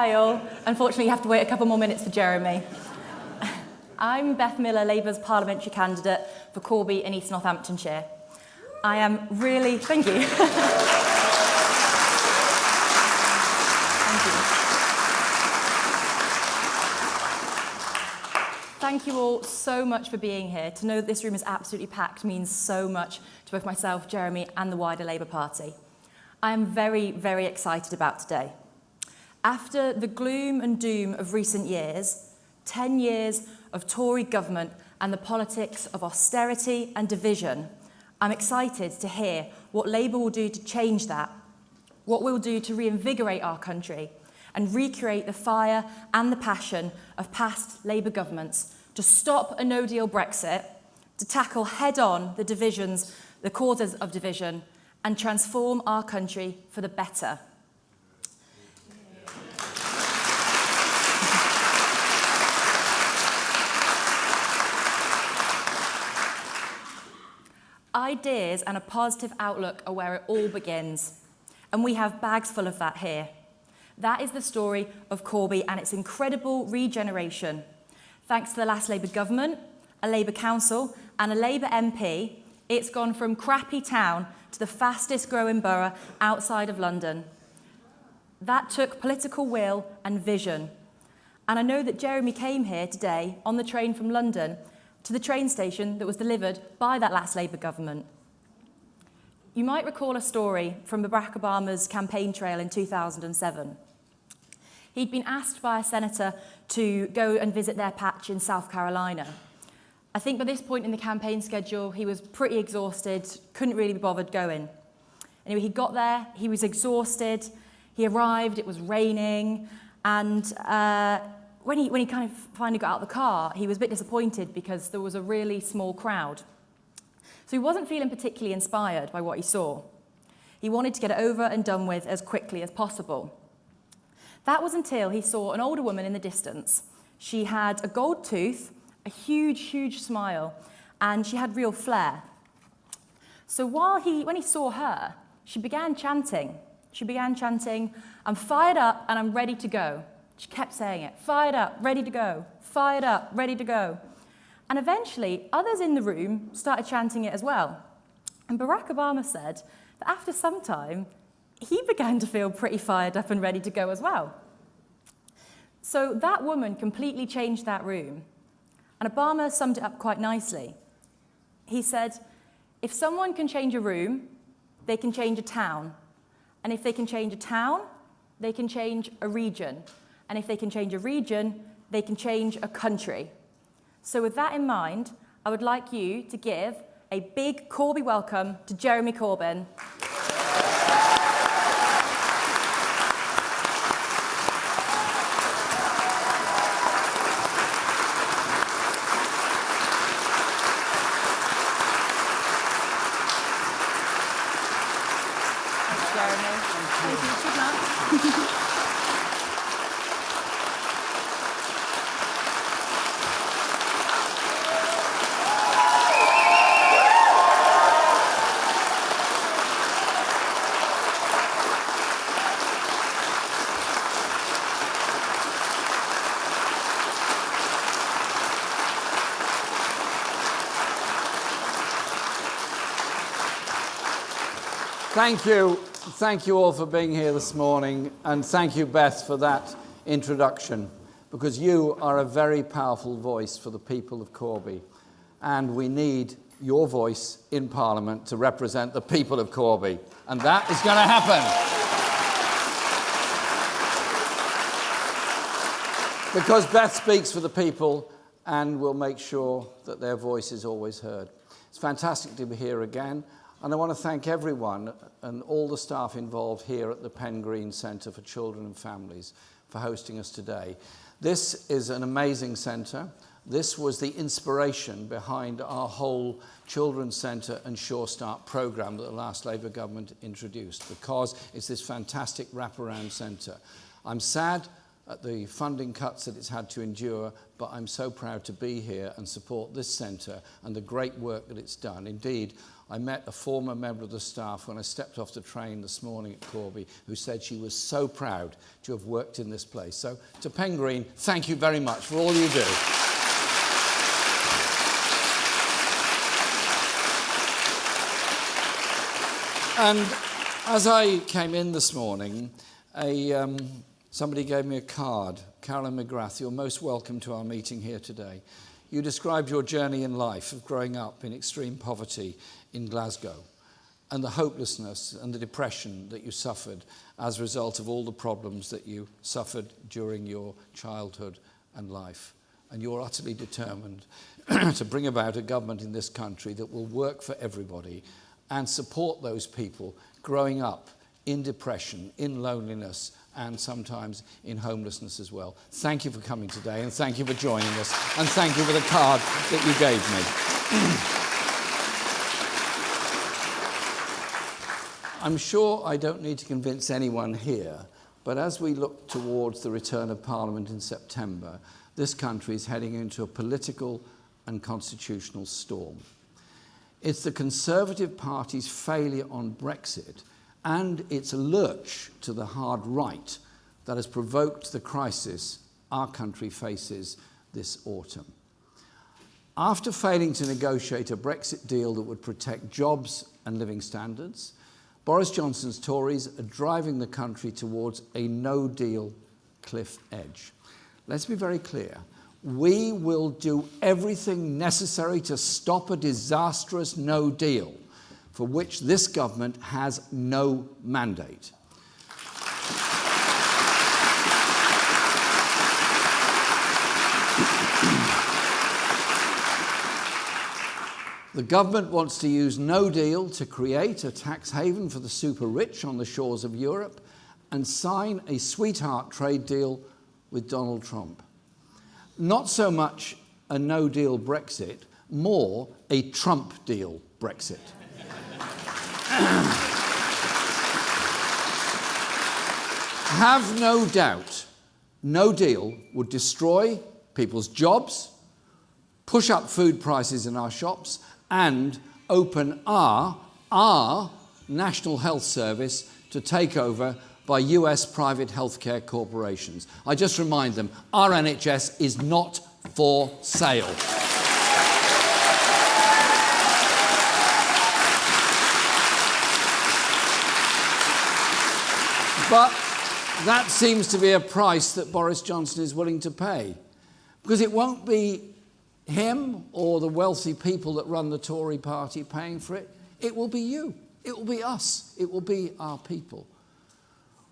aisle. Unfortunately, you have to wait a couple more minutes for Jeremy. I'm Beth Miller, Labour's parliamentary candidate for Corby in East Northamptonshire. I am really... Thank you. Thank you. Thank you all so much for being here. To know that this room is absolutely packed means so much to both myself, Jeremy, and the wider Labour Party. I am very, very excited about today. After the gloom and doom of recent years, 10 years of Tory government and the politics of austerity and division, I'm excited to hear what Labour will do to change that, what we'll do to reinvigorate our country and recreate the fire and the passion of past Labour governments to stop a no-deal Brexit, to tackle head-on the divisions, the causes of division, and transform our country for the better. Ideas and a positive outlook are where it all begins, and we have bags full of that here. That is the story of Corby and its incredible regeneration. Thanks to the last Labour government, a Labour council and a Labour MP, it's gone from crappy town to the fastest growing borough outside of London. That took political will and vision. And I know that Jeremy came here today on the train from London to the train station that was delivered by that last Labour government. You might recall a story from Barack Obama's campaign trail in 2007. He'd been asked by a senator to go and visit their patch in South Carolina. I think by this point in the campaign schedule, he was pretty exhausted, couldn't really be bothered going. Anyway, he got there, he was exhausted, he arrived, it was raining, and when he kind of finally got out of the car, he was a bit disappointed because there was a really small crowd. So he wasn't feeling particularly inspired by what he saw. He wanted to get it over and done with as quickly as possible. That was until he saw an older woman in the distance. She had a gold tooth, a huge, huge smile, and she had real flair. So when he saw her, she began chanting. I'm fired up and I'm ready to go. She kept saying it, fired up, ready to go, fired up, ready to go. And eventually, others in the room started chanting it as well. And Barack Obama said that after some time, he began to feel pretty fired up and ready to go as well. So that woman completely changed that room. And Obama summed it up quite nicely. He said, if someone can change a room, they can change a town. And if they can change a town, they can change a region. And if they can change a region, they can change a country. So with that in mind, I would like you to give a big Corby welcome to Jeremy Corbyn. Thanks, Jeremy. Thank you. Good luck. Thank you all for being here this morning, and thank you, Beth, for that introduction, because you are a very powerful voice for the people of Corby, and we need your voice in Parliament to represent the people of Corby, and that is going to happen. Because Beth speaks for the people, and we'll make sure that their voice is always heard. It's fantastic to be here again. And I want to thank everyone and all the staff involved here at the Penn Green Centre for Children and Families for hosting us today. This is an amazing centre. This was the inspiration behind our whole Children's Centre and Sure Start programme that the last Labour government introduced, because it's this fantastic wraparound centre. I'm sad at the funding cuts that it's had to endure, but I'm so proud to be here and support this centre and the great work that it's done. Indeed, I met a former member of the staff when I stepped off the train this morning at Corby who said she was so proud to have worked in this place. So to Pen Green, thank you very much for all you do. And as I came in this morning, somebody gave me a card. Carolyn McGrath, you're most welcome to our meeting here today. You described your journey in life of growing up in extreme poverty in Glasgow and the hopelessness and the depression that you suffered as a result of all the problems that you suffered during your childhood and life. And you're utterly determined to bring about a government in this country that will work for everybody and support those people growing up in depression, in loneliness, and sometimes in homelessness as well. Thank you for coming today, and thank you for joining us, and thank you for the card that you gave me. I'm sure I don't need to convince anyone here, but as we look towards the return of Parliament in September, this country is heading into a political and constitutional storm. It's the Conservative Party's failure on Brexit and its lurch to the hard right that has provoked the crisis our country faces this autumn. After failing to negotiate a Brexit deal that would protect jobs and living standards, Boris Johnson's Tories are driving the country towards a no-deal cliff edge. Let's be very clear. We will do everything necessary to stop a disastrous no deal for which this government has no mandate. The government wants to use no deal to create a tax haven for the super rich on the shores of Europe and sign a sweetheart trade deal with Donald Trump. Not so much a no-deal Brexit, more a Trump deal Brexit. Have no doubt, no deal would destroy people's jobs, push up food prices in our shops, and open our National Health Service to take over by US private healthcare corporations. I just remind them, our NHS is not for sale. But that seems to be a price that Boris Johnson is willing to pay, because it won't be him or the wealthy people that run the Tory party paying for it. It will be you. It will be us. It will be our people.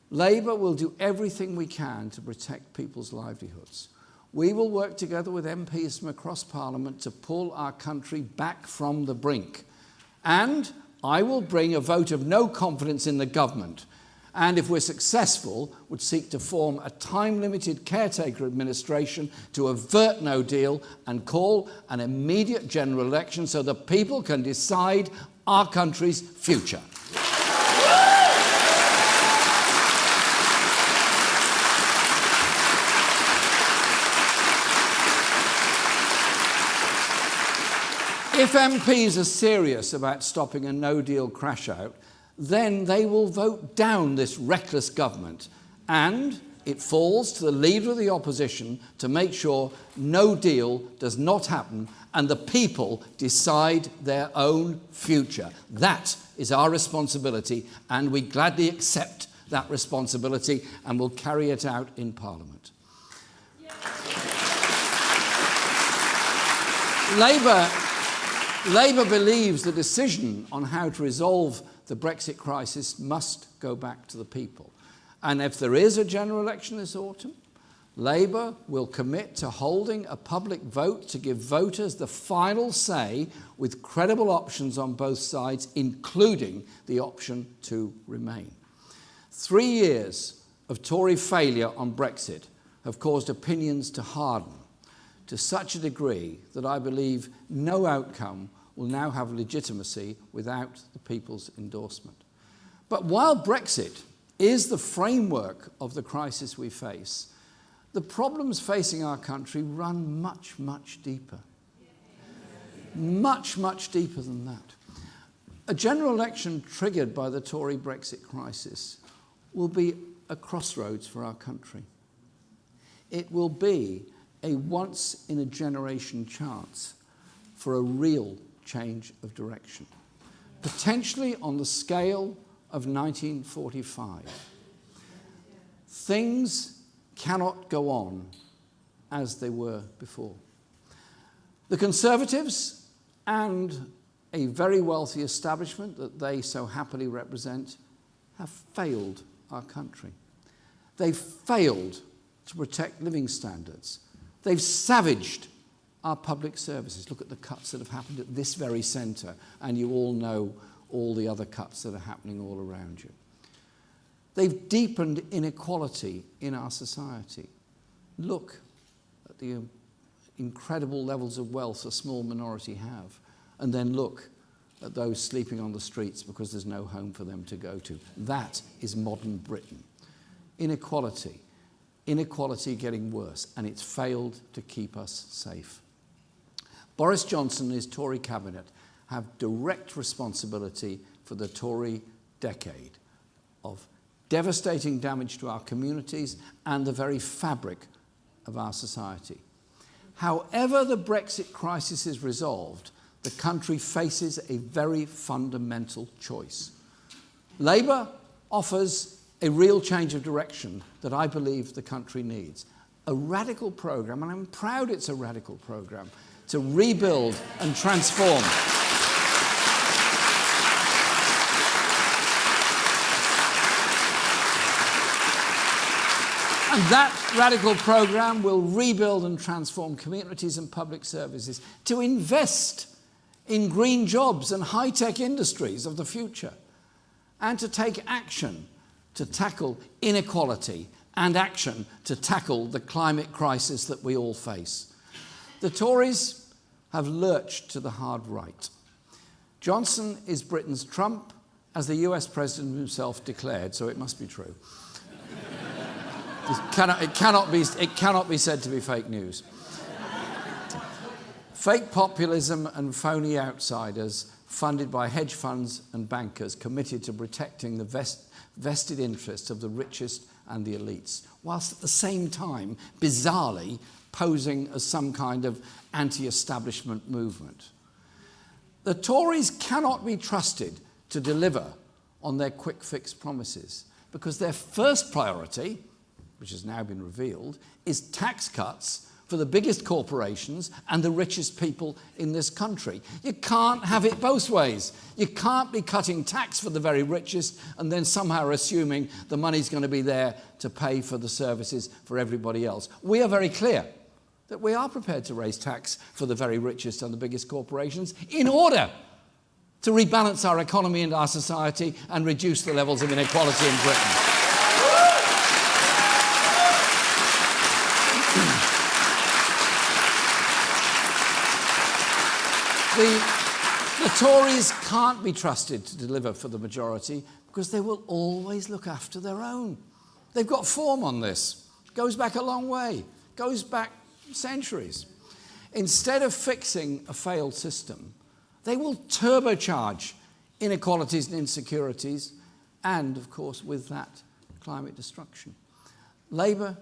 Labour will do everything we can to protect people's livelihoods. We will work together with MPs from across Parliament to pull our country back from the brink. And I will bring a vote of no confidence in the government. And if we're successful, would seek to form a time-limited caretaker administration to avert no deal and call an immediate general election so that people can decide our country's future. If MPs are serious about stopping a no-deal crash-out, then they will vote down this reckless government, and it falls to the leader of the opposition to make sure no deal does not happen and the people decide their own future. That is our responsibility, and we gladly accept that responsibility and will carry it out in Parliament. Labour believes the decision on how to resolve the Brexit crisis must go back to the people. And if there is a general election this autumn, Labour will commit to holding a public vote to give voters the final say with credible options on both sides, including the option to remain. 3 years of Tory failure on Brexit have caused opinions to harden to such a degree that I believe no outcome will now have legitimacy without the people's endorsement. But while Brexit is the framework of the crisis we face, the problems facing our country run much, much deeper. Much, much deeper than that. A general election triggered by the Tory Brexit crisis will be a crossroads for our country. It will be a once-in-a-generation chance for a real change of direction, potentially on the scale of 1945. Things cannot go on as they were before. The Conservatives and a very wealthy establishment that they so happily represent have failed our country. They've failed to protect living standards. They've savaged our public services. Look at the cuts that have happened at this very centre, and you all know all the other cuts that are happening all around you. They've deepened inequality in our society. Look at the incredible levels of wealth a small minority have, and then look at those sleeping on the streets because there's no home for them to go to. That is modern Britain. Inequality. Inequality getting worse, and it's failed to keep us safe. Boris Johnson and his Tory cabinet have direct responsibility for the Tory decade of devastating damage to our communities and the very fabric of our society. However the Brexit crisis is resolved, the country faces a very fundamental choice. Labour offers a real change of direction that I believe the country needs. A radical programme, and I'm proud it's a radical programme, to rebuild and transform. And that radical programme will rebuild and transform communities and public services to invest in green jobs and high-tech industries of the future, and to take action to tackle inequality and action to tackle the climate crisis that we all face. The Tories have lurched to the hard right. Johnson is Britain's Trump, as the US President himself declared, so it must be true. It cannot be said to be fake news. Fake populism and phony outsiders funded by hedge funds and bankers committed to protecting the vested interests of the richest and the elites, whilst at the same time, bizarrely, posing as some kind of anti-establishment movement. The Tories cannot be trusted to deliver on their quick fix promises because their first priority, which has now been revealed, is tax cuts for the biggest corporations and the richest people in this country. You can't have it both ways. You can't be cutting tax for the very richest and then somehow assuming the money's going to be there to pay for the services for everybody else. We are very clear that we are prepared to raise tax for the very richest and the biggest corporations in order to rebalance our economy and our society and reduce the levels of inequality in Britain. The Tories can't be trusted to deliver for the majority because they will always look after their own. They've got form on this. It goes back a long way. It goes back centuries. Instead of fixing a failed system, they will turbocharge inequalities and insecurities and, of course, with that, climate destruction. Labour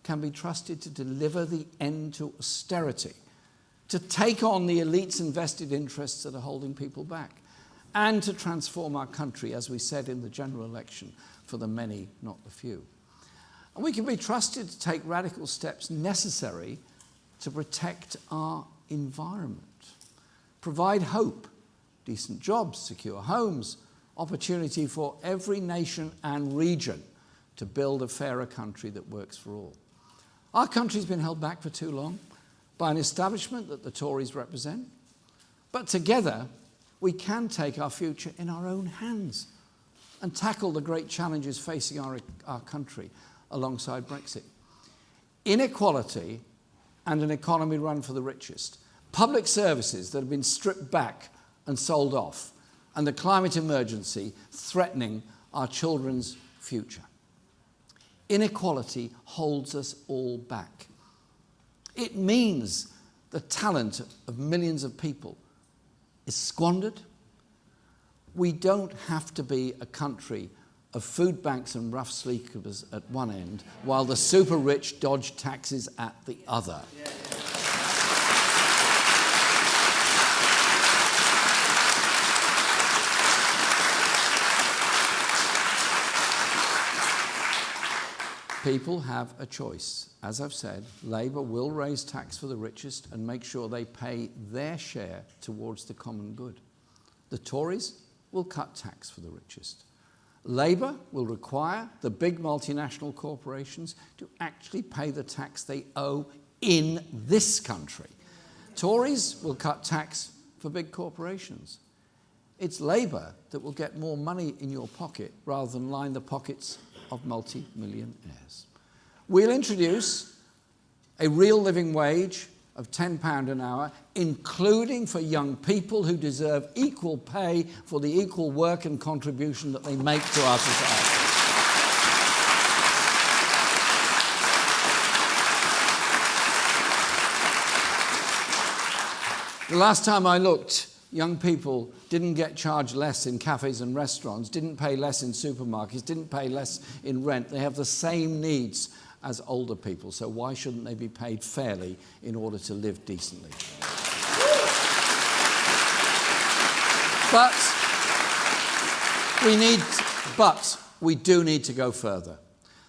can be trusted to deliver the end to austerity, to take on the elites' and vested interests that are holding people back, and to transform our country, as we said in the general election, for the many, not the few. And we can be trusted to take radical steps necessary to protect our environment, provide hope, decent jobs, secure homes, opportunity for every nation and region to build a fairer country that works for all. Our country's been held back for too long by an establishment that the Tories represent. But together, we can take our future in our own hands and tackle the great challenges facing our country alongside Brexit. Inequality and an economy run for the richest, public services that have been stripped back and sold off, and the climate emergency threatening our children's future. Inequality holds us all back. It means the talent of millions of people is squandered. We don't have to be a country of food banks and rough sleepers at one end, while the super rich dodge taxes at the other. People have a choice. As I've said, Labour will raise tax for the richest and make sure they pay their share towards the common good. The Tories will cut tax for the richest. Labour will require the big multinational corporations to actually pay the tax they owe in this country. Tories will cut tax for big corporations. It's Labour that will get more money in your pocket rather than line the pockets of multi-millionaires. We'll introduce a real living wage of £10 an hour, including for young people who deserve equal pay for the equal work and contribution that they make to our society. The last time I looked, young people didn't get charged less in cafes and restaurants, didn't pay less in supermarkets, didn't pay less in rent. They have the same needs as older people, so why shouldn't they be paid fairly in order to live decently? But we do need to go further.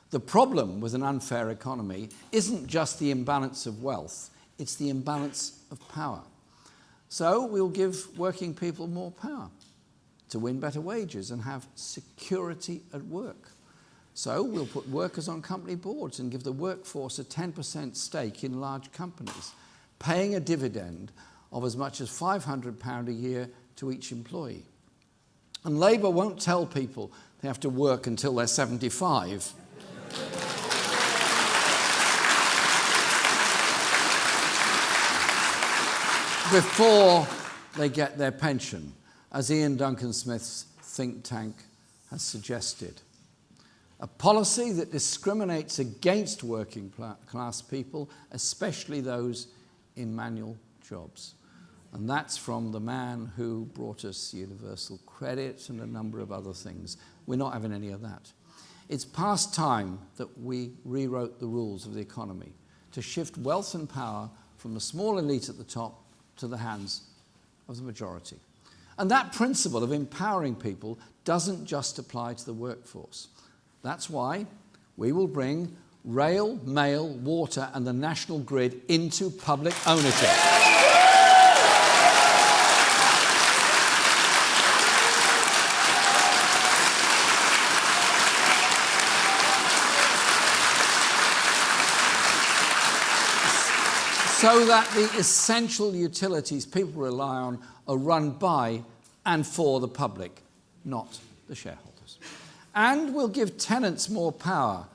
The problem with an unfair economy isn't just the imbalance of wealth, it's the imbalance of power. So we'll give working people more power to win better wages and have security at work. So we'll put workers on company boards and give the workforce a 10% stake in large companies, paying a dividend of as much as £500 a year to each employee. And Labour won't tell people they have to work until they're 75. Before they get their pension, as Ian Duncan Smith's think tank has suggested. A policy that discriminates against working class people, especially those in manual jobs. And that's from the man who brought us universal credit and a number of other things. We're not having any of that. It's past time that we rewrote the rules of the economy to shift wealth and power from the small elite at the top to the hands of the majority. And that principle of empowering people doesn't just apply to the workforce. That's why we will bring rail, mail, water and the national grid into public ownership. So that the essential utilities people rely on are run by and for the public, not the shareholders. And we'll give tenants more power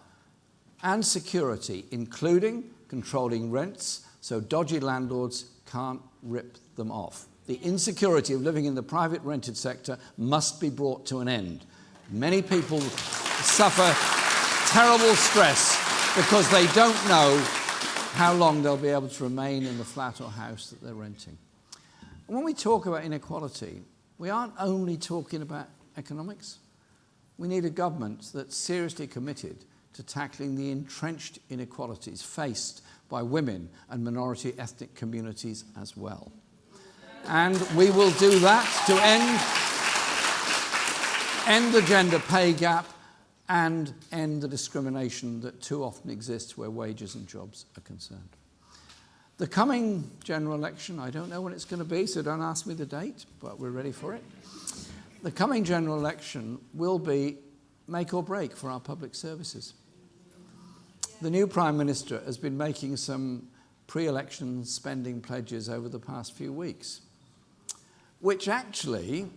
and security, including controlling rents so dodgy landlords can't rip them off. The insecurity of living in the private rented sector must be brought to an end. Many people suffer terrible stress because they don't know how long they'll be able to remain in the flat or house that they're renting. And when we talk about inequality, we aren't only talking about economics. We need a government that's seriously committed to tackling the entrenched inequalities faced by women and minority ethnic communities as well. And we will do that to end the gender pay gap and end the discrimination that too often exists where wages and jobs are concerned. The coming general election, I don't know when it's going to be, so don't ask me the date, but we're ready for it. The coming general election will be make or break for our public services. The new Prime Minister has been making some pre-election spending pledges over the past few weeks, which actually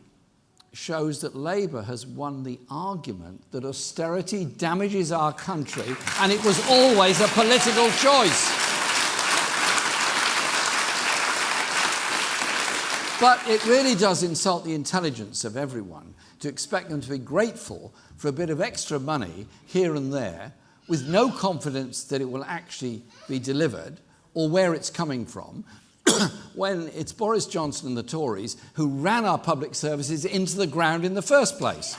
shows that Labour has won the argument that austerity damages our country and it was always a political choice. But it really does insult the intelligence of everyone to expect them to be grateful for a bit of extra money here and there with no confidence that it will actually be delivered or where it's coming from, when it's Boris Johnson and the Tories who ran our public services into the ground in the first place.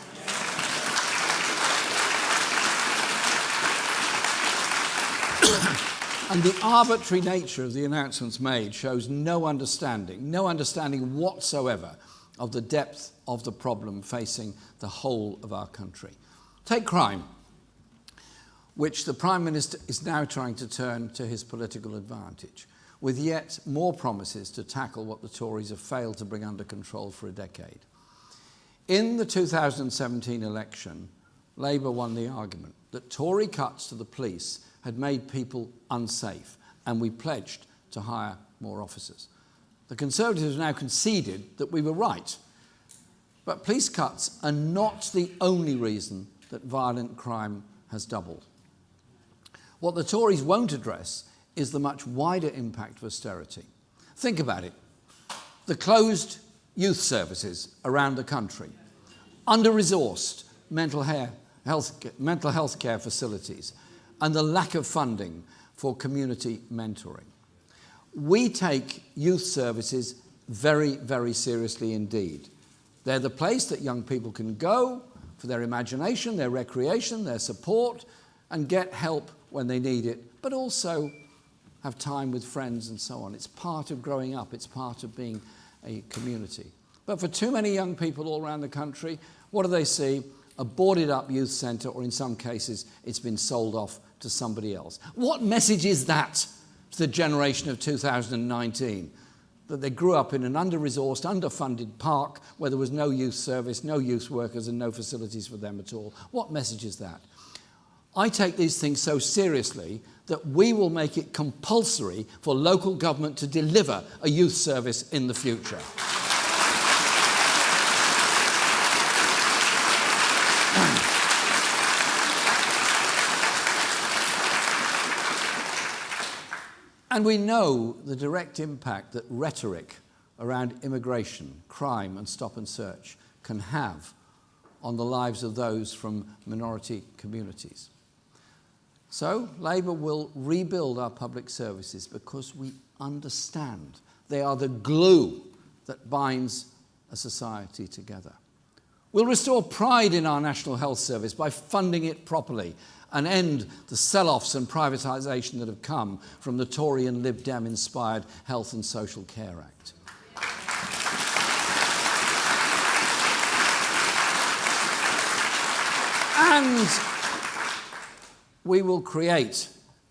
And the arbitrary nature of the announcements made shows no understanding whatsoever of the depth of the problem facing the whole of our country. Take crime, which the Prime Minister is now trying to turn to his political advantage, with yet more promises to tackle what the Tories have failed to bring under control for a decade. In the 2017 election, Labour won the argument that Tory cuts to the police had made people unsafe, and we pledged to hire more officers. The Conservatives have now conceded that we were right. But police cuts are not the only reason that violent crime has doubled. What the Tories won't address is the much wider impact of austerity. Think about it. The closed youth services around the country, under-resourced mental health care facilities, and the lack of funding for community mentoring. We take youth services very, very seriously indeed. They're the place that young people can go for their imagination, their recreation, their support, and get help when they need it, but also have time with friends and so on. It's part of growing up. It's part of being a community. But for too many young people all around the country, what do they see? A boarded up youth centre, or in some cases, it's been sold off to somebody else. What message is that to the generation of 2019? That they grew up in an under-resourced, underfunded park where there was no youth service, no youth workers and no facilities for them at all. What message is that? I take these things so seriously that we will make it compulsory for local government to deliver a youth service in the future. And we know the direct impact that rhetoric around immigration, crime and stop and search can have on the lives of those from minority communities. So Labour will rebuild our public services because we understand they are the glue that binds a society together. We'll restore pride in our National Health Service by funding it properly and end the sell-offs and privatisation that have come from the Tory and Lib Dem-inspired Health and Social Care Act. And we will create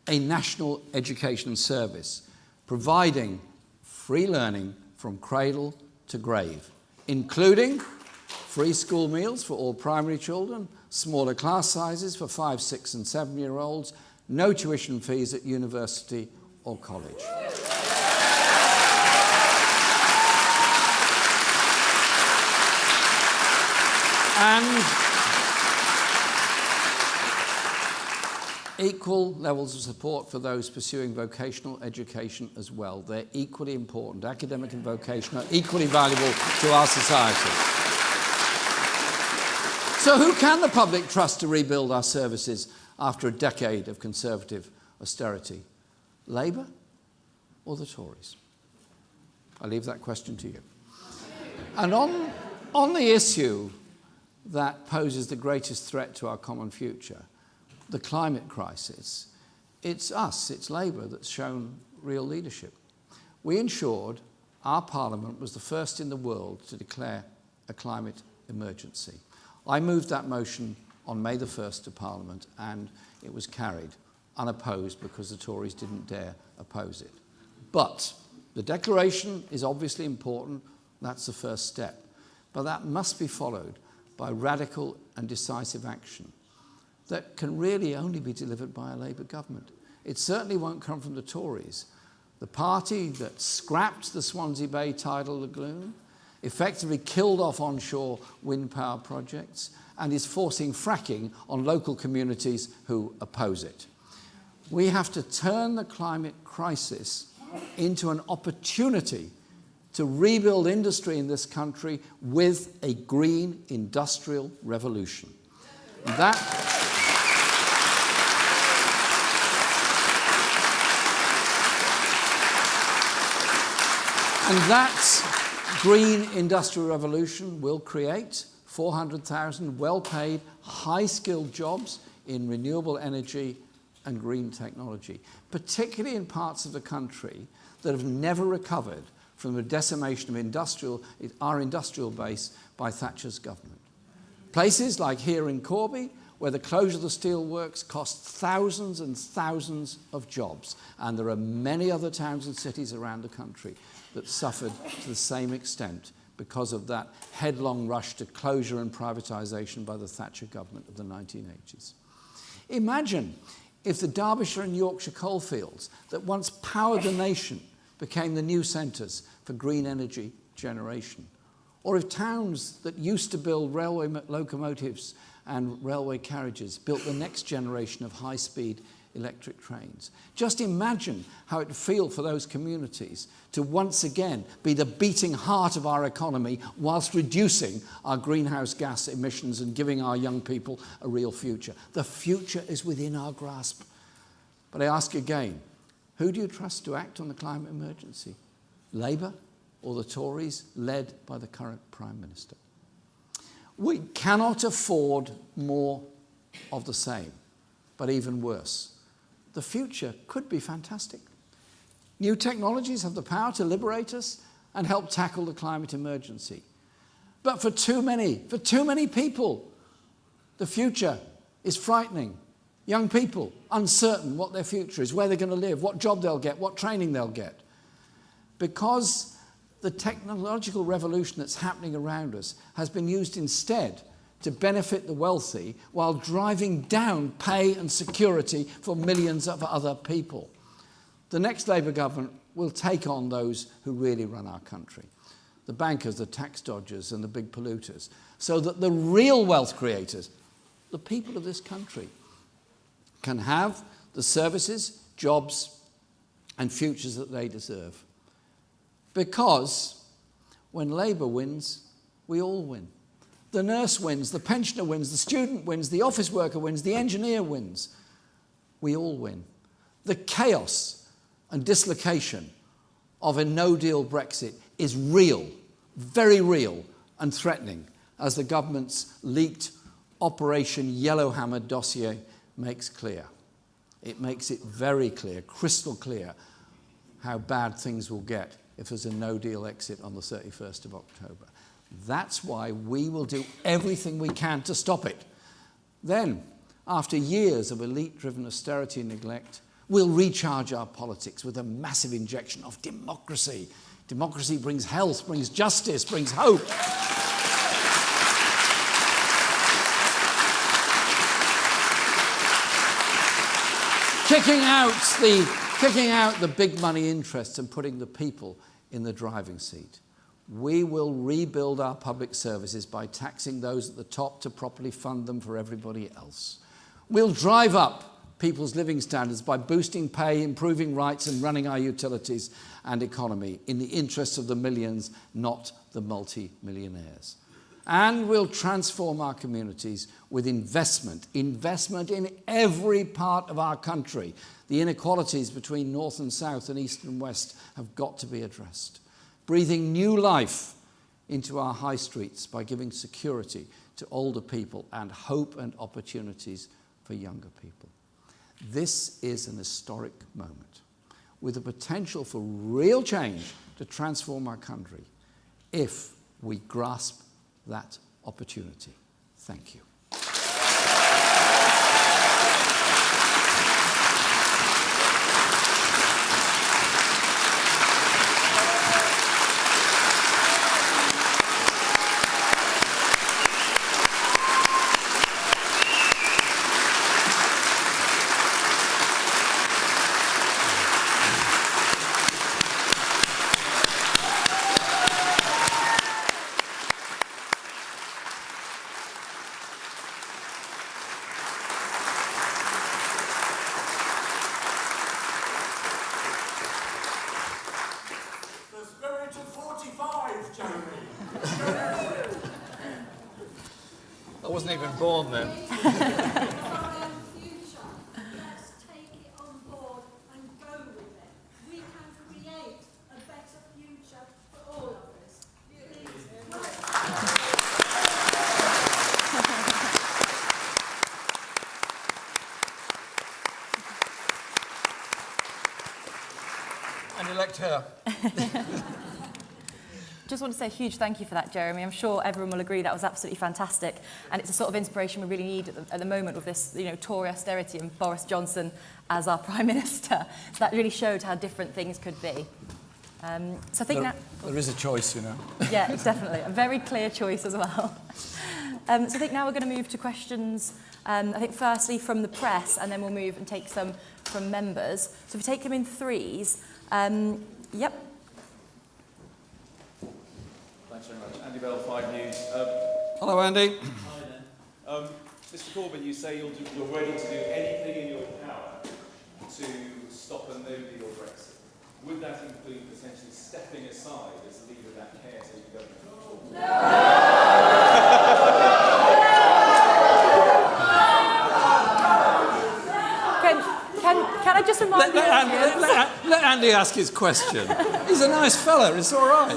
a national education service providing free learning from cradle to grave, including free school meals for all primary children, smaller class sizes for 5-, 6 and 7-year-olds, no tuition fees at university or college. And equal levels of support for those pursuing vocational education as well. They're equally important. Academic and vocational are equally valuable to our society. So who can the public trust to rebuild our services after a decade of Conservative austerity? Labour or the Tories? I leave that question to you. And on the issue that poses the greatest threat to our common future, the climate crisis, it's us, it's Labour that's shown real leadership. We ensured our Parliament was the first in the world to declare a climate emergency. I moved that motion on May the 1st to Parliament, and it was carried unopposed because the Tories didn't dare oppose it. But the declaration is obviously important. That's the first step. But that must be followed by radical and decisive action that can really only be delivered by a Labour government. It certainly won't come from the Tories, the party that scrapped the Swansea Bay tidal lagoon, effectively killed off onshore wind power projects, and is forcing fracking on local communities who oppose it. We have to turn the climate crisis into an opportunity to rebuild industry in this country with a green industrial revolution. That And that green industrial revolution will create 400,000 well-paid, high-skilled jobs in renewable energy and green technology, particularly in parts of the country that have never recovered from the decimation of our industrial base by Thatcher's government. Places like here in Corby, where the closure of the steelworks cost thousands and thousands of jobs. And there are many other towns and cities around the country that suffered to the same extent because of that headlong rush to closure and privatisation by the Thatcher government of the 1980s. Imagine if the Derbyshire and Yorkshire coalfields that once powered the nation became the new centres for green energy generation. Or if towns that used to build railway locomotives and railway carriages built the next generation of high-speed electric trains. Just imagine how it would feel for those communities to once again be the beating heart of our economy whilst reducing our greenhouse gas emissions and giving our young people a real future. The future is within our grasp. But I ask again, who do you trust to act on the climate emergency? Labour or the Tories led by the current Prime Minister? We cannot afford more of the same, but even worse. The future could be fantastic. New technologies have the power to liberate us and help tackle the climate emergency. But for too many people, the future is frightening. Young people, uncertain what their future is, where they're going to live, what job they'll get, what training they'll get. Because the technological revolution that's happening around us has been used instead to benefit the wealthy while driving down pay and security for millions of other people. The next Labour government will take on those who really run our country, the bankers, the tax dodgers and the big polluters, so that the real wealth creators, the people of this country, can have the services, jobs and futures that they deserve. Because when Labour wins, we all win. The nurse wins, the pensioner wins, the student wins, the office worker wins, the engineer wins. We all win. The chaos and dislocation of a no-deal Brexit is real, very real and threatening, as the government's leaked Operation Yellowhammer dossier makes clear. It makes it very clear, crystal clear, how bad things will get if there's a no-deal exit on the 31st of October. That's why we will do everything we can to stop it. Then, after years of elite-driven austerity and neglect, we'll recharge our politics with a massive injection of democracy. Democracy brings health, brings justice, brings hope. Kicking out the big money interests and putting the people in the driving seat. We will rebuild our public services by taxing those at the top to properly fund them for everybody else. We'll drive up people's living standards by boosting pay, improving rights and running our utilities and economy in the interests of the millions, not the multi-millionaires. And we'll transform our communities with investment in every part of our country. The inequalities between north and south and east and west have got to be addressed. Breathing new life into our high streets by giving security to older people and hope and opportunities for younger people. This is an historic moment with the potential for real change to transform our country if we grasp that opportunity. Thank you. I wasn't even born then. Let's take it on board and go with it. We can create a better future elect her. Just want to say a huge thank you for that, Jeremy. I'm sure everyone will agree that was absolutely fantastic, and it's a sort of inspiration we really need at the moment with this, Tory austerity and Boris Johnson as our Prime Minister. So that really showed how different things could be. So I think there is a choice, Yeah, definitely. A very clear choice as well. So I think now we're going to move to questions, I think firstly from the press, and then we'll move and take some from members. So if we take them in threes, yep. Thanks very much. Andy Bell, 5 News. Hello, Andy. Hi there. Mr Corbyn, you say you're ready to do anything in your power to stop a no-deal Brexit. Would that include potentially stepping aside as leader of that caretaker government? Can I just remind you? Let Andy ask his question. He's a nice fella, it's all right.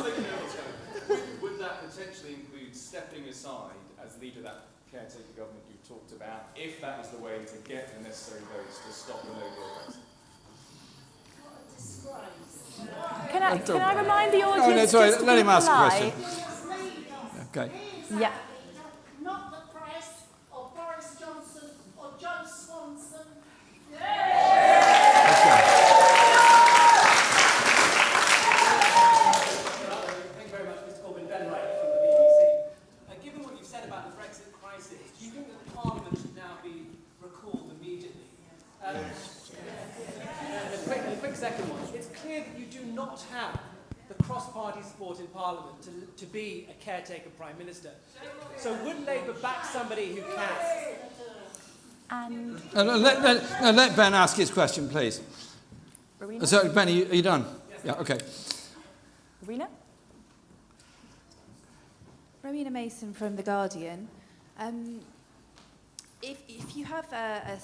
Would that potentially include stepping aside as leader of that caretaker government you've talked about, if that is the way to get the necessary votes to stop the no-deal Brexit? Can I remind the audience? No, sorry, just let him ask polite? a question. Okay. Yeah. Not the press, or Boris Johnson, or Joe Swanson. Thank you very much, Mr Corbyn. Ben Wright from the BBC. Given what you've said about the Brexit crisis, do you think that Parliament should now be recalled immediately? And a quick second one. It's clear that you do not have the cross-party support in Parliament to be a caretaker Prime Minister. So would Labour back somebody who can? Let Ben ask his question, please. Rowena? So, Ben, are you done? Yes. Yeah, okay. Rowena? Rowena Mason from The Guardian. If you have a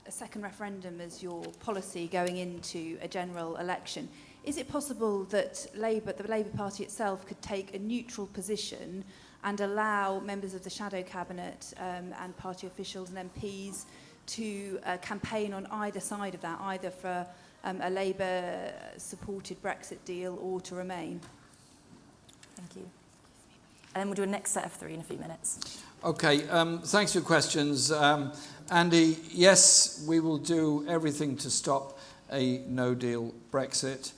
second referendum as your policy going into a general election, is it possible that the Labour Party itself could take a neutral position and allow members of the shadow cabinet and party officials and MPs to campaign on either side of that, either for a Labour-supported Brexit deal or to remain? Thank you. And then we'll do a next set of three in a few minutes. Okay, thanks for your questions. Andy, yes, we will do everything to stop a no-deal Brexit.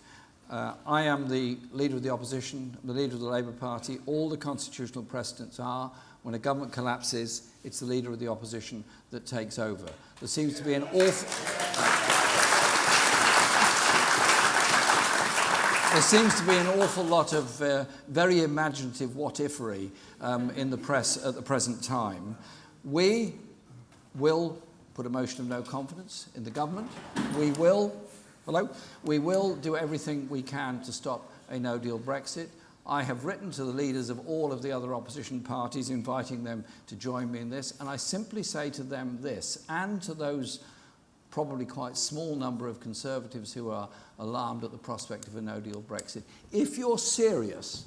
I am the leader of the opposition, the leader of the Labour Party. All the constitutional precedents are, when a government collapses, it's the leader of the opposition that takes over. There seems to be an awful lot of very imaginative what-ifery in the press at the present time. We will put a motion of no confidence in the government. We will do everything we can to stop a no-deal Brexit. I have written to the leaders of all of the other opposition parties, inviting them to join me in this, and I simply say to them this, and to those probably quite small number of Conservatives who are alarmed at the prospect of a no-deal Brexit, if you're serious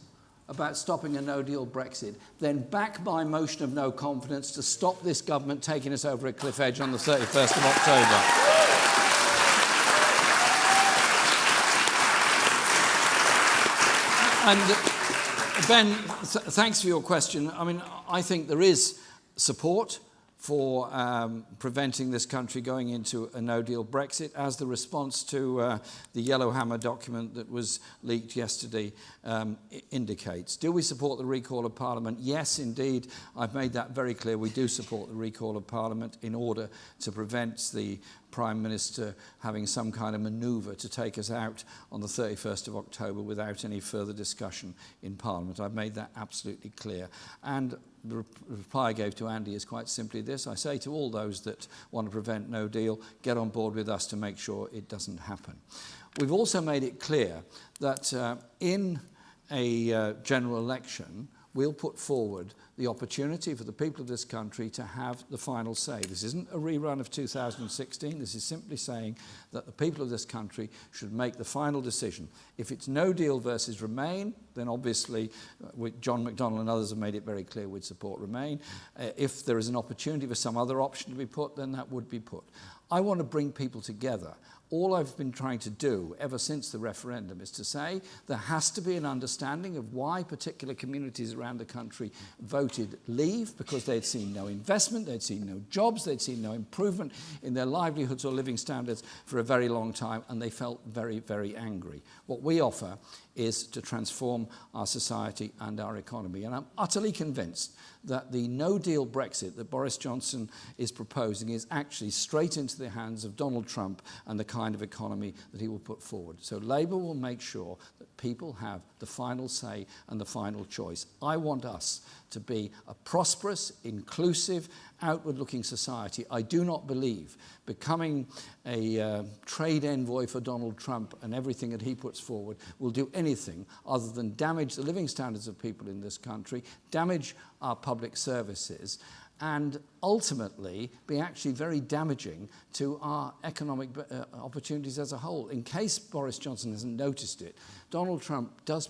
about stopping a no-deal Brexit, then back my motion of no confidence to stop this government taking us over a cliff edge on the 31st of October. And Ben, thanks for your question. I mean, I think there is support for preventing this country going into a no-deal Brexit, as the response to the Yellowhammer document that was leaked yesterday indicates. Do we support the recall of Parliament? Yes, indeed. I've made that very clear. We do support the recall of Parliament in order to prevent the Prime Minister having some kind of manoeuvre to take us out on the 31st of October without any further discussion in Parliament. I've made that absolutely clear. And the reply I gave to Andy is quite simply this. I say to all those that want to prevent no deal, get on board with us to make sure it doesn't happen. We've also made it clear that in a general election, we'll put forward the opportunity for the people of this country to have the final say. This isn't a rerun of 2016. This is simply saying that the people of this country should make the final decision. If it's no deal versus Remain, then obviously John McDonnell and others have made it very clear we'd support Remain. If there is an opportunity for some other option to be put, then that would be put. I want to bring people together. All I've been trying to do ever since the referendum is to say there has to be an understanding of why particular communities around the country voted leave, because they'd seen no investment, they'd seen no jobs, they'd seen no improvement in their livelihoods or living standards for a very long time, and they felt very, very angry. What we offer is to transform our society and our economy. And I'm utterly convinced that the no-deal Brexit that Boris Johnson is proposing is actually straight into the hands of Donald Trump and the kind of economy that he will put forward. So Labour will make sure that people have the final say and the final choice. I want us to be a prosperous, inclusive, outward-looking society. I do not believe becoming a trade envoy for Donald Trump and everything that he puts forward will do anything other than damage the living standards of people in this country, damage our public services, and ultimately be actually very damaging to our economic opportunities as a whole. In case Boris Johnson hasn't noticed it, Donald Trump does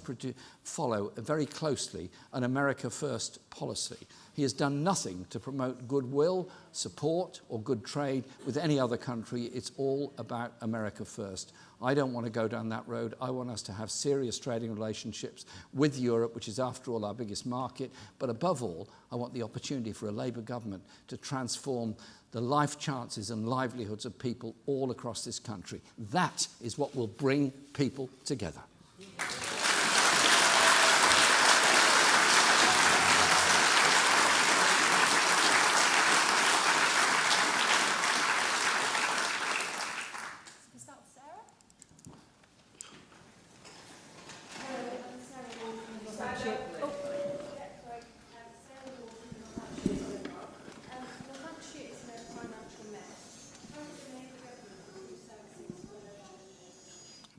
follow very closely an America First policy. He has done nothing to promote goodwill, support, or good trade with any other country. It's all about America First. I don't want to go down that road. I want us to have serious trading relationships with Europe, which is, after all, our biggest market. But above all, I want the opportunity for a Labour government to transform the life chances and livelihoods of people all across this country. That is what will bring people together.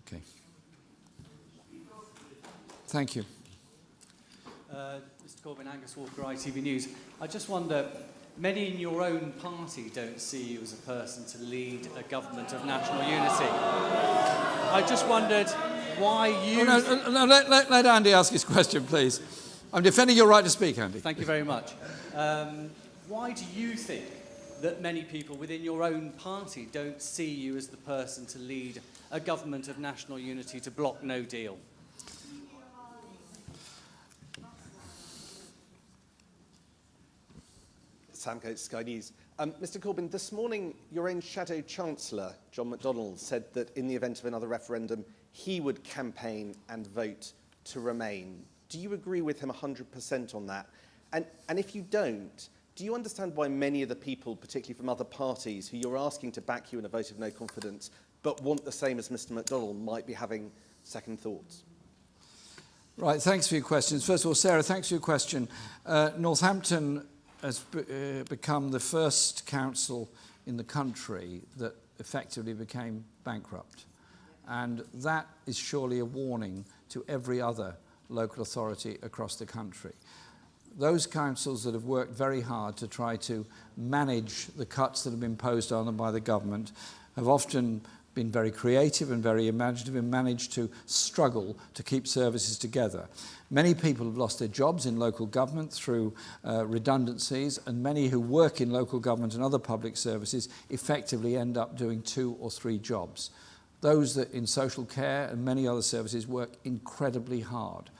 Okay. Thank you. Mr. Corbyn, Angus Walker, ITV News. I just wonder, many in your own party don't see you as a person to lead a government of national unity. I just wondered why you... Let Andy ask his question, please. I'm defending your right to speak, Andy. Thank you very much. Why do you think that many people within your own party don't see you as the person to lead a government of national unity to block no deal? Sam Coates, Sky News. Mr Corbyn, this morning your own Shadow Chancellor, John McDonnell, said that in the event of another referendum, he would campaign and vote to remain. Do you agree with him 100% on that? And if you don't, do you understand why many of the people, particularly from other parties, who you're asking to back you in a vote of no confidence, but want the same as Mr McDonnell, might be having second thoughts? Right, thanks for your questions. First of all, Sarah, thanks for your question. Northampton has become the first council in the country that effectively became bankrupt. And that is surely a warning to every other local authority across the country. Those councils that have worked very hard to try to manage the cuts that have been imposed on them by the government have often been very creative and very imaginative and managed to struggle to keep services together. Many people have lost their jobs in local government through redundancies, and many who work in local government and other public services effectively end up doing 2 or 3 jobs. Those that in social care and many other services work incredibly hard.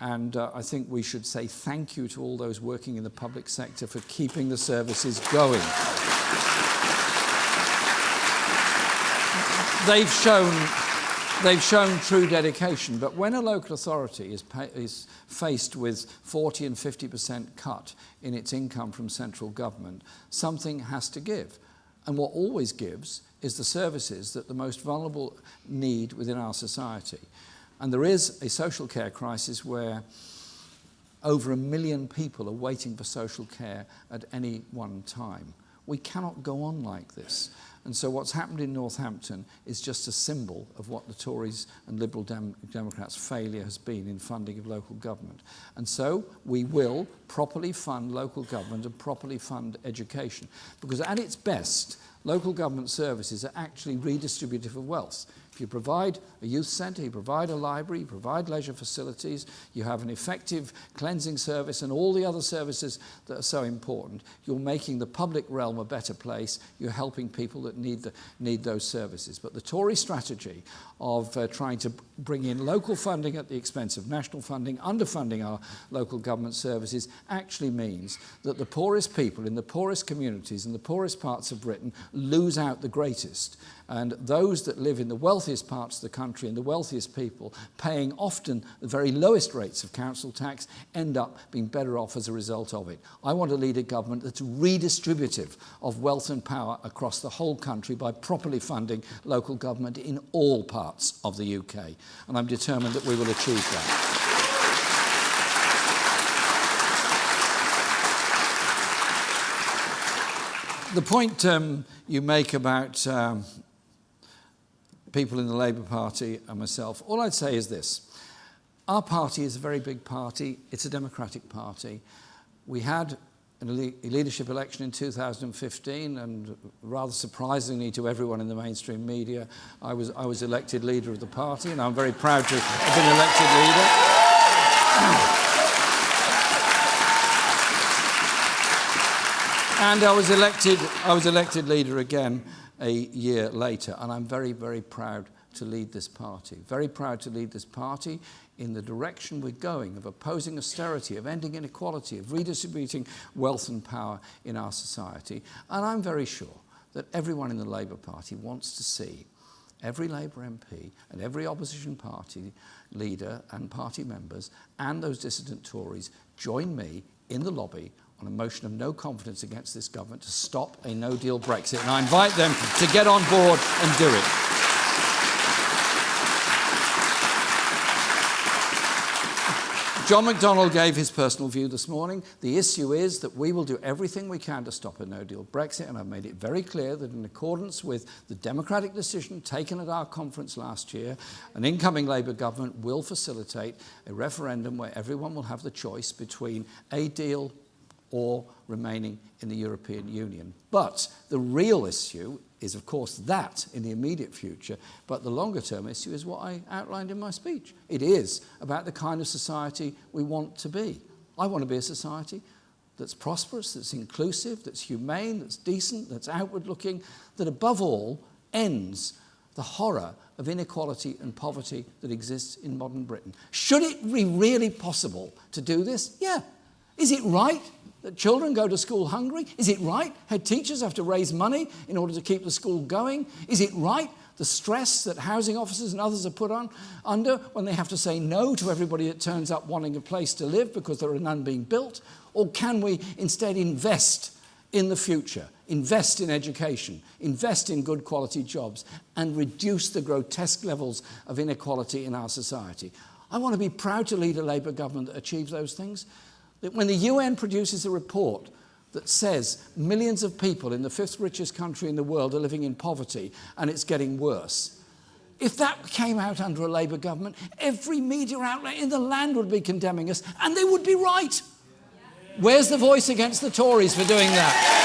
And I think we should say thank you to all those working in the public sector for keeping the services going. They've shown true dedication, but when a local authority is faced with 40 and 50% cut in its income from central government, something has to give. And what always gives is the services that the most vulnerable need within our society. And there is a social care crisis where over 1 million people are waiting for social care at any one time. We cannot go on like this. And so what's happened in Northampton is just a symbol of what the Tories and Liberal Democrats' failure has been in funding of local government. And so we will properly fund local government and properly fund education. Because at its best, local government services are actually redistributive of wealth. If you provide a youth centre, you provide a library, you provide leisure facilities, you have an effective cleansing service and all the other services that are so important, you're making the public realm a better place, you're helping people that need those services. But the Tory strategy of trying to bring in local funding at the expense of national funding, underfunding our local government services, actually means that the poorest people in the poorest communities and the poorest parts of Britain lose out the greatest. And those that live in the wealthiest parts of the country and the wealthiest people, paying often the very lowest rates of council tax, end up being better off as a result of it. I want to lead a government that's redistributive of wealth and power across the whole country by properly funding local government in all parts of the UK. And I'm determined that we will achieve that. The point you make about people in the Labour Party and myself, all I'd say is this. Our party is a very big party. It's a democratic party. We had a leadership election in 2015, and rather surprisingly to everyone in the mainstream media, I was elected leader of the party, and I'm very proud to have been elected leader. And I was elected leader again a year later, and I'm very, very proud to lead this party. Very proud to lead this party in the direction we're going of opposing austerity, of ending inequality, of redistributing wealth and power in our society. And I'm very sure that everyone in the Labour Party wants to see every Labour MP and every opposition party leader and party members and those dissident Tories join me in the lobby on a motion of no confidence against this government to stop a no-deal Brexit. And I invite them to get on board and do it. John McDonnell gave his personal view this morning. The issue is that we will do everything we can to stop a no-deal Brexit, and I've made it very clear that in accordance with the democratic decision taken at our conference last year, an incoming Labour government will facilitate a referendum where everyone will have the choice between a deal or remaining in the European Union. But the real issue is, of course, that in the immediate future, but the longer-term issue is what I outlined in my speech. It is about the kind of society we want to be. I want to be a society that's prosperous, that's inclusive, that's humane, that's decent, that's outward-looking, that above all ends the horror of inequality and poverty that exists in modern Britain. Should it be really possible to do this? Yeah. Is it right that children go to school hungry? Is it right head teachers have to raise money in order to keep the school going? Is it right the stress that housing officers and others are put under when they have to say no to everybody that turns up wanting a place to live because there are none being built? Or can we instead invest in the future, invest in education, invest in good quality jobs, and reduce the grotesque levels of inequality in our society? I want to be proud to lead a Labour government that achieves those things. That when the UN produces a report that says millions of people in the fifth richest country in the world are living in poverty and it's getting worse, if that came out under a Labour government, every media outlet in the land would be condemning us, and they would be right. Where's the voice against the Tories for doing that?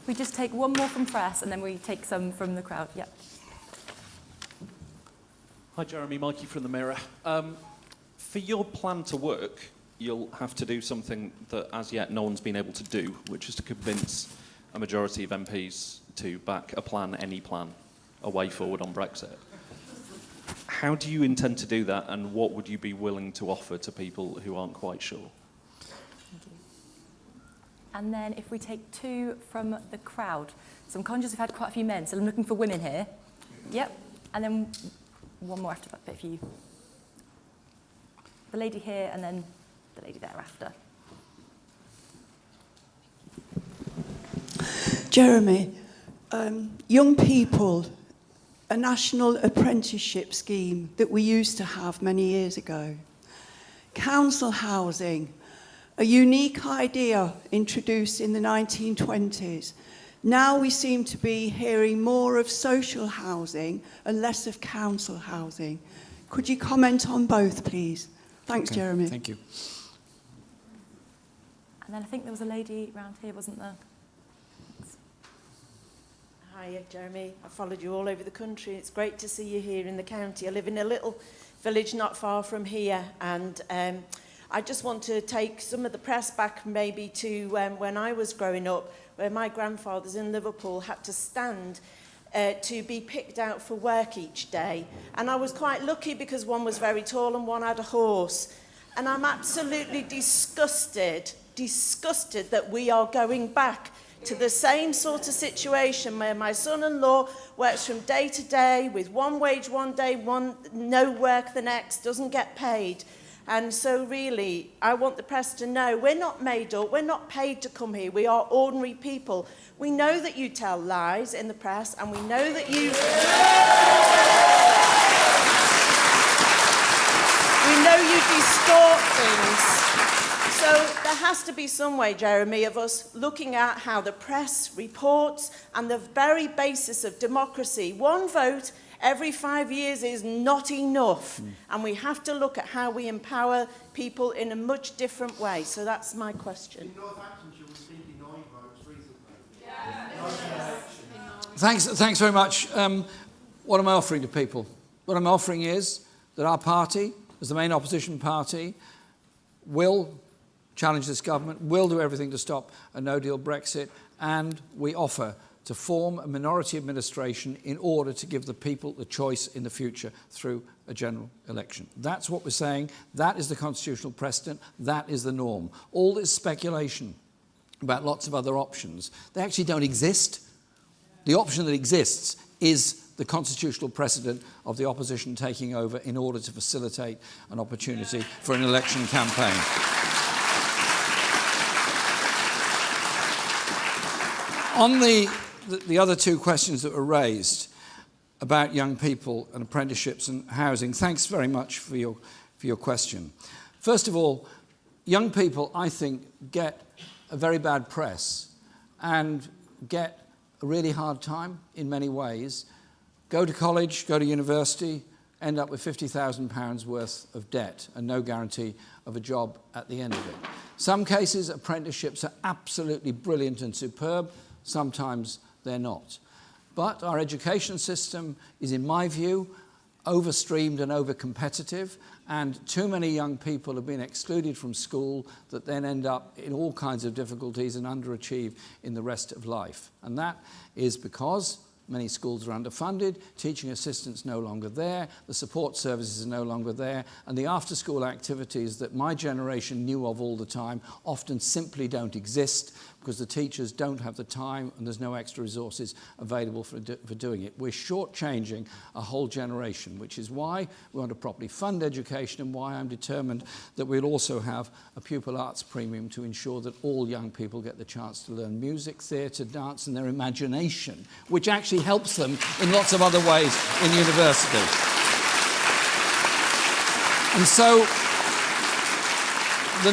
We just take one more from press and then we take some from the crowd. Yeah. Hi, Jeremy. Mikey from the Mirror. For your plan to work, you'll have to do something that as yet no one's been able to do, which is to convince a majority of MPs to back a plan, any plan, a way forward on Brexit. How do you intend to do that, and what would you be willing to offer to people who aren't quite sure? And then if we take two from the crowd. So I'm conscious we've had quite a few men, so I'm looking for women here. Yep. And then one more after that bit for you. The lady here and then the lady thereafter. Jeremy, young people a national apprenticeship scheme that we used to have many years ago. Council housing, a unique idea introduced in the 1920s. Now we seem to be hearing more of social housing and less of council housing. Could you comment on both, please? Thanks, Okay, Jeremy. thank you. And then I think there was a lady round here, wasn't there? Hi, Jeremy. I followed you all over the country. It's great to see you here in the county. I live in a little village not far from here, and I just want to take some of the press back maybe to when I was growing up, where my grandfathers in Liverpool had to stand to be picked out for work each day. And I was quite lucky because one was very tall and one had a horse. And I'm absolutely disgusted that we are going back to the same sort of situation where my son-in-law works from day to day with one wage one day, no work the next, doesn't get paid. And so really, I want the press to know we're not made up, we're not paid to come here, we are ordinary people. We know that you tell lies in the press, and we know that you... we know you distort things. So there has to be some way, Jeremy, of us looking at how the press reports and the very basis of democracy. One vote every 5 years is not enough, and we have to look at how we empower people in a much different way. So that's my question. Thanks very much. What am I offering to people? What I'm offering is that our party, as the main opposition party, will challenge this government, will do everything to stop a no-deal Brexit, and we offer to form a minority administration in order to give the people the choice in the future through a general election. That's what we're saying. That is the constitutional precedent. That is the norm. All this speculation about lots of other options, they actually don't exist. The option that exists is the constitutional precedent of the opposition taking over in order to facilitate an opportunity for an election campaign. On the other two questions that were raised about young people and apprenticeships and housing, thanks very much for your question. First of all, young people, I think, get a very bad press and get a really hard time in many ways. Go to college, go to university, end up with £50,000 worth of debt and no guarantee of a job at the end of it. Some cases, apprenticeships are absolutely brilliant and superb. Sometimes they're not. But our education system is, in my view, overstreamed and over-competitive, and too many young people have been excluded from school that then end up in all kinds of difficulties and underachieve in the rest of life. And that is because many schools are underfunded, teaching assistants no longer there, the support services are no longer there, and the after-school activities that my generation knew of all the time often simply don't exist because the teachers don't have the time and there's no extra resources available for doing it. We're shortchanging a whole generation, which is why we want to properly fund education and why I'm determined that we'll also have a pupil arts premium to ensure that all young people get the chance to learn music, theatre, dance and their imagination, which actually helps them in lots of other ways in university. And so the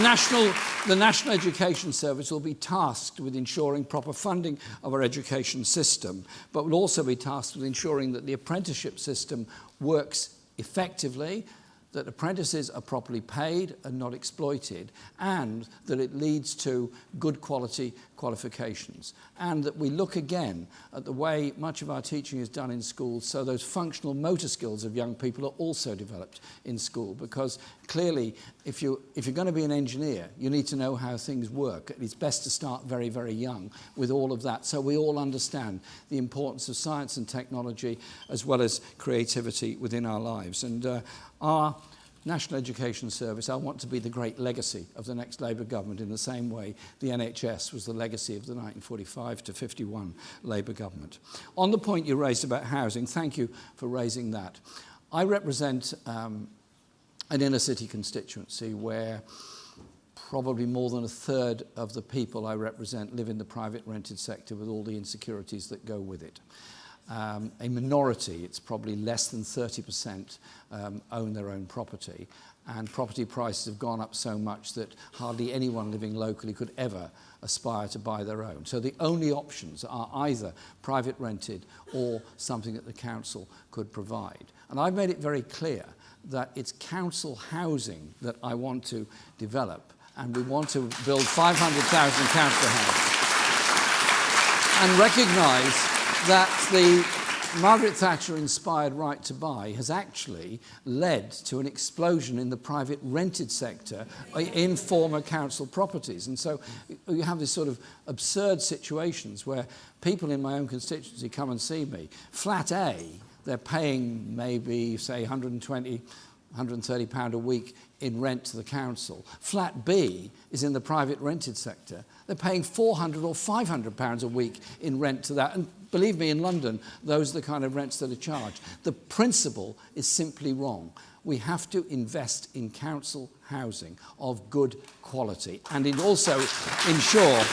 National Education Service will be tasked with ensuring proper funding of our education system, but will also be tasked with ensuring that the apprenticeship system works effectively, that apprentices are properly paid and not exploited, and that it leads to good quality qualifications. And that we look again at the way much of our teaching is done in schools, so those functional motor skills of young people are also developed in school, because clearly if you're going to be an engineer, you need to know how things work. It's best to start very, very young with all of that, so we all understand the importance of science and technology as well as creativity within our lives. And our National Education Service, I want to be the great legacy of the next Labour government in the same way the NHS was the legacy of the 1945 to 51 Labour government. On the point you raised about housing, thank you for raising that. I represent an inner city constituency where probably more than a third of the people I represent live in the private rented sector with all the insecurities that go with it. a minority, it's probably less than 30%, own their own property. And property prices have gone up so much that hardly anyone living locally could ever aspire to buy their own. So the only options are either private rented or something that the council could provide. And I've made it very clear that it's council housing that I want to develop, and we want to build 500,000 council houses and recognise that the Margaret Thatcher-inspired right to buy has actually led to an explosion in the private rented sector in former council properties. And so you have this sort of absurd situations where people in my own constituency come and see me. Flat A, they're paying maybe, say, 120, £130 a week in rent to the council. Flat B is in the private rented sector. They're paying £400 or £500 a week in rent to that. And believe me, in London, those are the kind of rents that are charged. The principle is simply wrong. We have to invest in council housing of good quality and also ensure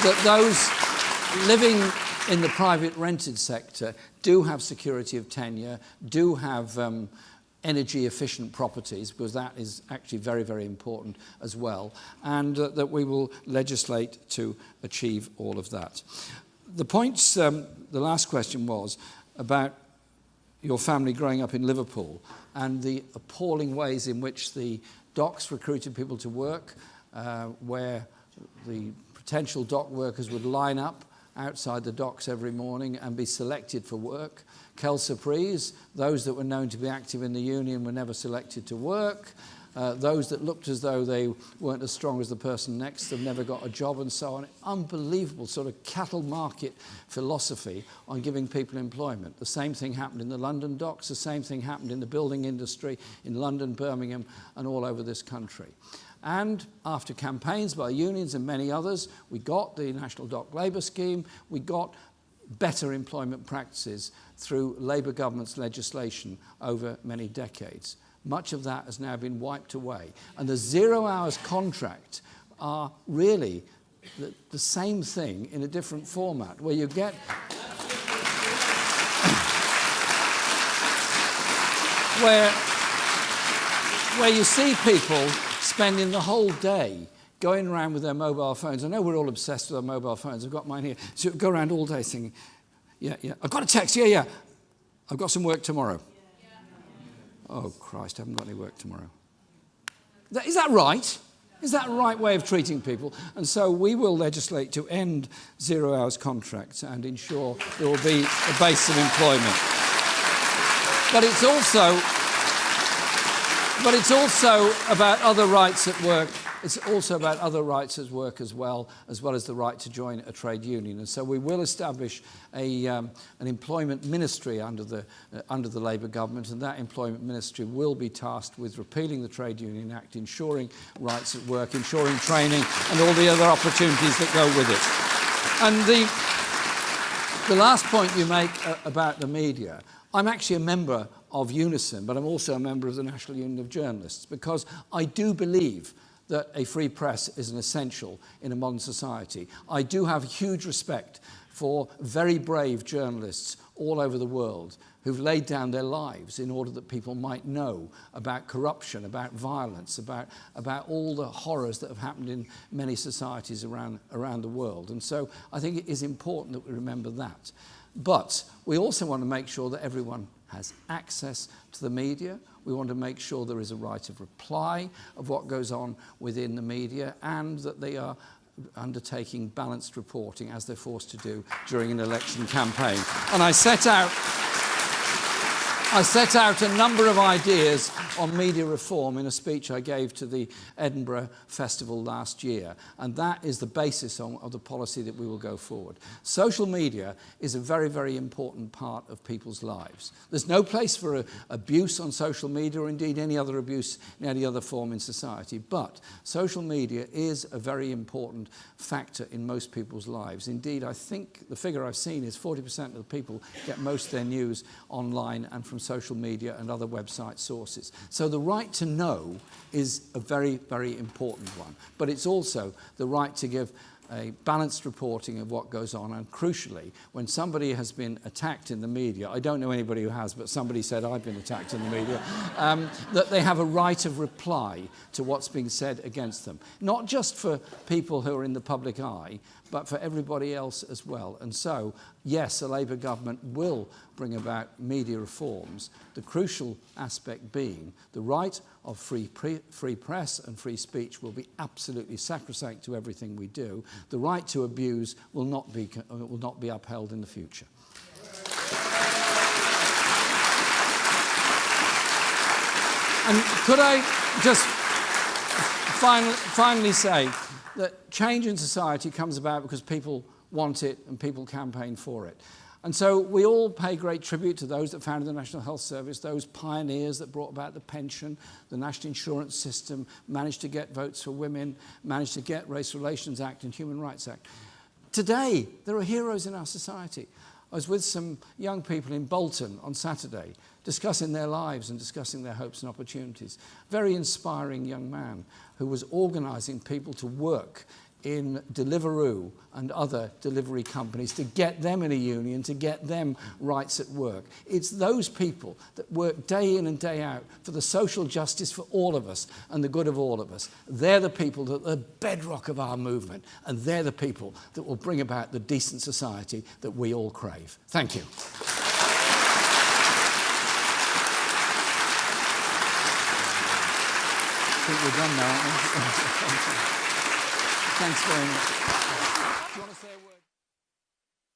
that those living in the private rented sector do have security of tenure, do have energy efficient properties, because that is actually very, very important as well, and that we will legislate to achieve all of that. The points, the last question was about your family growing up in Liverpool and the appalling ways in which the docks recruited people to work, where the potential dock workers would line up outside the docks every morning and be selected for work. Quelle surprise, those that were known to be active in the union were never selected to work. Those that looked as though they weren't as strong as the person next to them never got a job, and so on. Unbelievable sort of cattle market philosophy on giving people employment. The same thing happened in the London docks, the same thing happened in the building industry in London, Birmingham, and all over this country. And after campaigns by unions and many others, we got the National Dock Labour Scheme, we got better employment practices through Labour government's legislation over many decades. Much of that has now been wiped away. And the 0 hours contract are really the same thing in a different format, where you get where you see people spending the whole day going around with their mobile phones. I know we're all obsessed with our mobile phones. I've got mine here. So go around all day singing, yeah, yeah. I've got a text, yeah, yeah. I've got some work tomorrow. Oh, Christ, I haven't got any work tomorrow. Is that right? Is that the right way of treating people? And so we will legislate to end 0 hours contracts and ensure there will be a base of employment. But it's also about other rights at work. It's also about other rights at work as well as the right to join a trade union. And so we will establish an employment ministry under the Labour government, and that employment ministry will be tasked with repealing the Trade Union Act, ensuring rights at work, ensuring training, and all the other opportunities that go with it. And the last point you make about the media, I'm actually a member of Unison, but I'm also a member of the National Union of Journalists, because I do believe that a free press is an essential in a modern society. I do have huge respect for very brave journalists all over the world who've laid down their lives in order that people might know about corruption, about violence, about all the horrors that have happened in many societies around the world. And so I think it is important that we remember that. But we also want to make sure that everyone has access to the media. We want to make sure there is a right of reply of what goes on within the media, and that they are undertaking balanced reporting, as they're forced to do during an election campaign. And I set out a number of ideas on media reform in a speech I gave to the Edinburgh Festival last year, and that is the basis of the policy that we will go forward. Social media is a very, very important part of people's lives. There's no place for abuse on social media, or indeed any other abuse in any other form in society, but social media is a very important factor in most people's lives. Indeed, I think the figure I've seen is 40% of the people get most of their news online and from social media and other website sources. So the right to know is a very, very important one. But it's also the right to give a balanced reporting of what goes on, and crucially, when somebody has been attacked in the media, I don't know anybody who has, but somebody said I've been attacked in the media, that they have a right of reply to what's being said against them. Not just for people who are in the public eye, but for everybody else as well. And so, yes, a Labour government will bring about media reforms, the crucial aspect being the right of free press and free speech will be absolutely sacrosanct to everything we do. The right to abuse will not be upheld in the future. And could I just finally say that change in society comes about because people want it and people campaign for it. And so we all pay great tribute to those that founded the National Health Service, those pioneers that brought about the pension, the National Insurance System, managed to get votes for women, managed to get Race Relations Act and Human Rights Act. Today, there are heroes in our society. I was with some young people in Bolton on Saturday, discussing their lives and discussing their hopes and opportunities. Very inspiring young man who was organising people to work in Deliveroo and other delivery companies to get them in a union, to get them rights at work. It's those people that work day in and day out for the social justice for all of us and the good of all of us. They're the people that are the bedrock of our movement, and they're the people that will bring about the decent society that we all crave. Thank you. I think we're done now, aren't we? Thanks very much. Do you want to say a word?